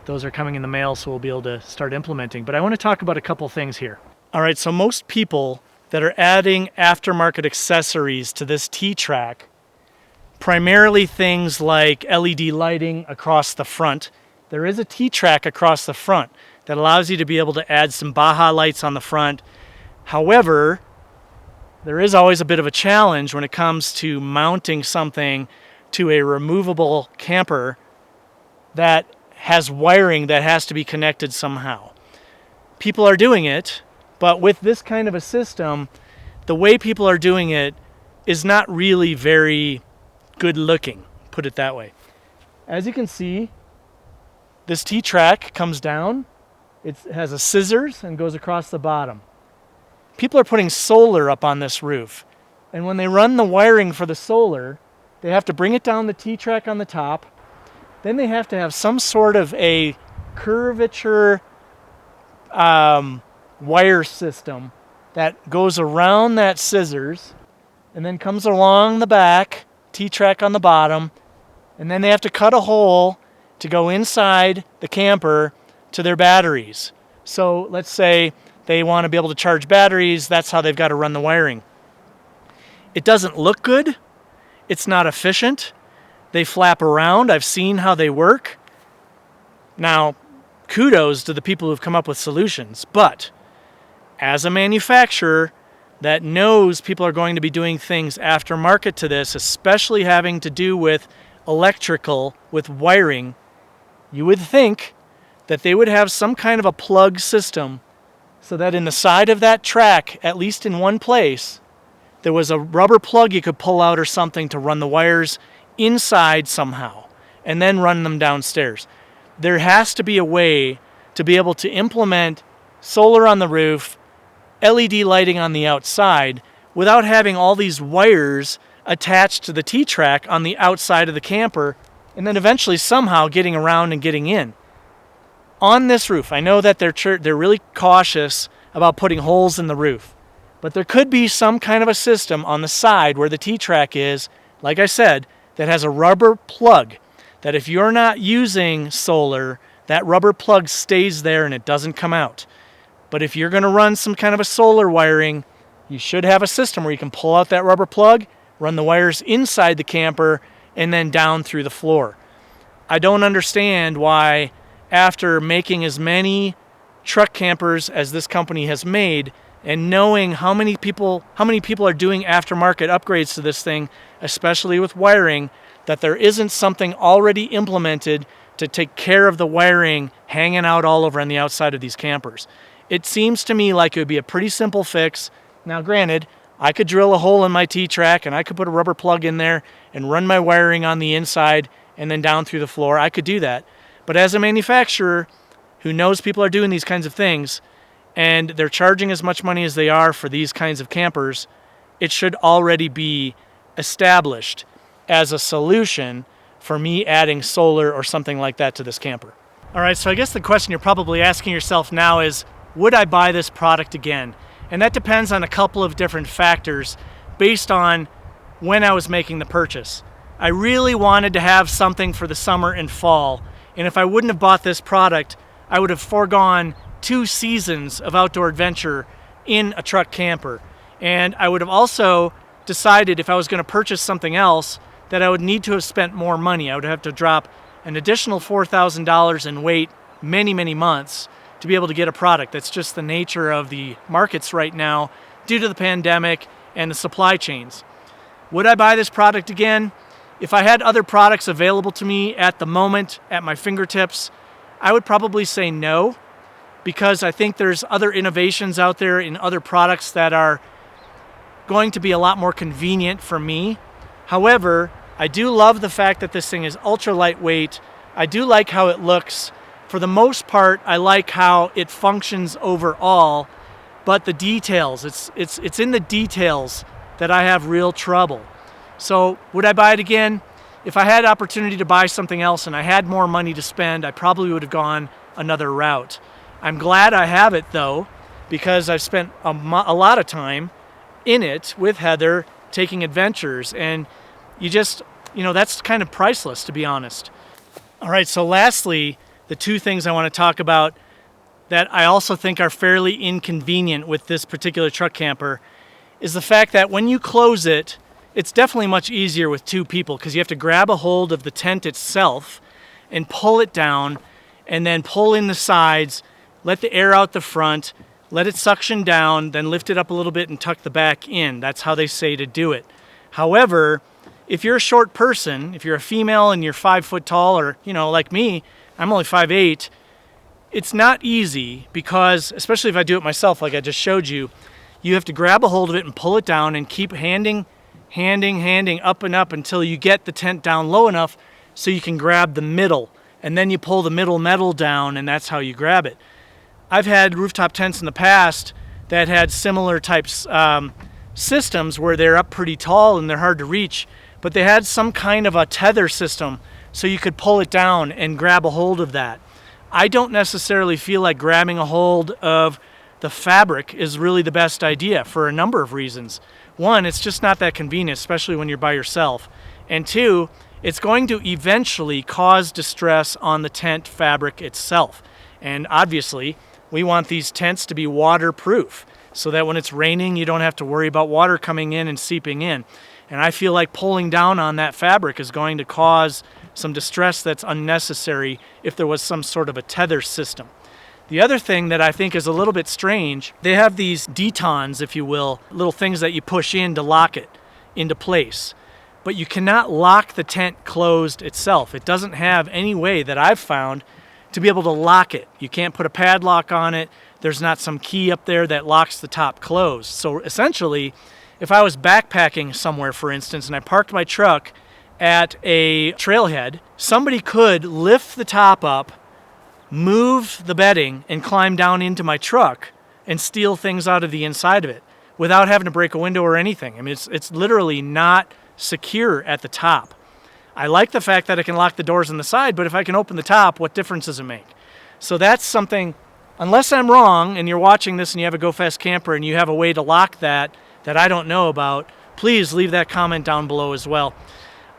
Those are coming in the mail, so we'll be able to start implementing. But I want to talk about a couple things here. All right, so most people that are adding aftermarket accessories to this T-Track, primarily things like LED lighting across the front. There is a T-Track across the front that allows you to be able to add some Baja lights on the front. However, there is always a bit of a challenge when it comes to mounting something to a removable camper that has wiring that has to be connected somehow. People are doing it, but with this kind of a system, the way people are doing it is not really very good looking, put it that way. As you can see, this T-track comes down, it has a scissors and goes across the bottom. People are putting solar up on this roof, and when they run the wiring for the solar, they have to bring it down the T-track on the top, then they have to have some sort of a curvature wire system that goes around that scissors and then comes along the back, T-track on the bottom, and then they have to cut a hole to go inside the camper to their batteries. So let's say they want to be able to charge batteries, that's how they've got to run the wiring. It doesn't look good. It's not efficient. They flap around. I've seen how they work. Now, kudos to the people who've come up with solutions, but as a manufacturer that knows people are going to be doing things aftermarket to this, especially having to do with electrical, with wiring, you would think that they would have some kind of a plug system so that in the side of that track, at least in one place, there was a rubber plug you could pull out or something to run the wires inside somehow and then run them downstairs. There has to be a way to be able to implement solar on the roof, LED lighting on the outside, without having all these wires attached to the T-track on the outside of the camper, and then eventually somehow getting around and getting in. On this roof, I know that they're really cautious about putting holes in the roof, but there could be some kind of a system on the side where the T-track is, like I said, that has a rubber plug, that if you're not using solar, that rubber plug stays there and it doesn't come out. But if you're going to run some kind of a solar wiring, you should have a system where you can pull out that rubber plug, run the wires inside the camper, and then down through the floor. I don't understand why, after making as many truck campers as this company has made, and knowing how many people are doing aftermarket upgrades to this thing, especially with wiring, that there isn't something already implemented to take care of the wiring hanging out all over on the outside of these campers. It seems to me like it would be a pretty simple fix. Now granted, I could drill a hole in my T-track and I could put a rubber plug in there and run my wiring on the inside and then down through the floor. I could do that. But as a manufacturer who knows people are doing these kinds of things and they're charging as much money as they are for these kinds of campers, it should already be established as a solution for me adding solar or something like that to this camper. All right, so I guess the question you're probably asking yourself now is, would I buy this product again? And that depends on a couple of different factors based on when I was making the purchase. I really wanted to have something for the summer and fall, and if I wouldn't have bought this product, I would have foregone 2 seasons of outdoor adventure in a truck camper. And I would have also decided if I was going to purchase something else that I would need to have spent more money. I would have to drop an additional $4,000 and wait many, many months to be able to get a product. That's just the nature of the markets right now due to the pandemic and the supply chains. Would I buy this product again? If I had other products available to me at the moment, at my fingertips, I would probably say no, because I think there's other innovations out there in other products that are going to be a lot more convenient for me. However, I do love the fact that this thing is ultra lightweight. I do like how it looks. For the most part, I like how it functions overall, but the details, it's in the details that I have real trouble. So would I buy it again? If I had opportunity to buy something else and I had more money to spend, I probably would have gone another route. I'm glad I have it though, because I've spent a lot of time in it with Heather taking adventures, and that's kind of priceless, to be honest. All right, so lastly, the 2 things I want to talk about that I also think are fairly inconvenient with this particular truck camper is the fact that when you close it, it's definitely much easier with 2 people because you have to grab a hold of the tent itself and pull it down and then pull in the sides, let the air out the front, let it suction down, then lift it up a little bit and tuck the back in. That's how they say to do it. However, if you're a short person, if you're a female and you're 5 foot tall, or, like me, I'm only 5'8", it's not easy because, especially if I do it myself like I just showed you, you have to grab a hold of it and pull it down and keep handing up and up until you get the tent down low enough so you can grab the middle. And then you pull the middle metal down, and that's how you grab it. I've had rooftop tents in the past that had similar types systems where they're up pretty tall and they're hard to reach, but they had some kind of a tether system so you could pull it down and grab a hold of that. I don't necessarily feel like grabbing a hold of the fabric is really the best idea for a number of reasons. One, it's just not that convenient, especially when you're by yourself. And two, it's going to eventually cause distress on the tent fabric itself. And obviously, we want these tents to be waterproof so that when it's raining, you don't have to worry about water coming in and seeping in. And I feel like pulling down on that fabric is going to cause some distress that's unnecessary if there was some sort of a tether system. The other thing that I think is a little bit strange, they have these detons, if you will, little things that you push in to lock it into place. But you cannot lock the tent closed itself. It doesn't have any way that I've found to be able to lock it. You can't put a padlock on it. There's not some key up there that locks the top closed. So essentially, if I was backpacking somewhere, for instance, and I parked my truck at a trailhead, somebody could lift the top up, move the bedding, and climb down into my truck and steal things out of the inside of it without having to break a window or anything. I mean, it's literally not secure at the top. I like the fact that I can lock the doors on the side, but if I can open the top, what difference does it make? So that's something, unless I'm wrong and you're watching this and you have a Go Fast camper and you have a way to lock that I don't know about, please leave that comment down below as well.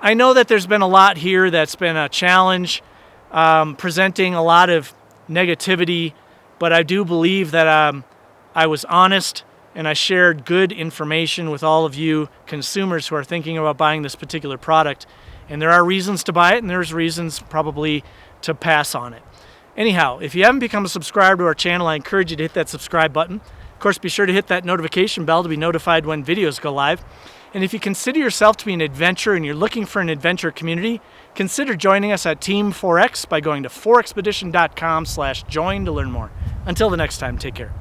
I know that there's been a lot here that's been a challenge, presenting a lot of negativity, but I do believe that I was honest and I shared good information with all of you consumers who are thinking about buying this particular product. And there are reasons to buy it, and there's reasons probably to pass on it. Anyhow, if you haven't become a subscriber to our channel, I encourage you to hit that subscribe button. Of course, be sure to hit that notification bell to be notified when videos go live. And if you consider yourself to be an adventurer and you're looking for an adventure community, consider joining us at Team 4X by going to 4expedition.com/join to learn more. Until the next time, take care.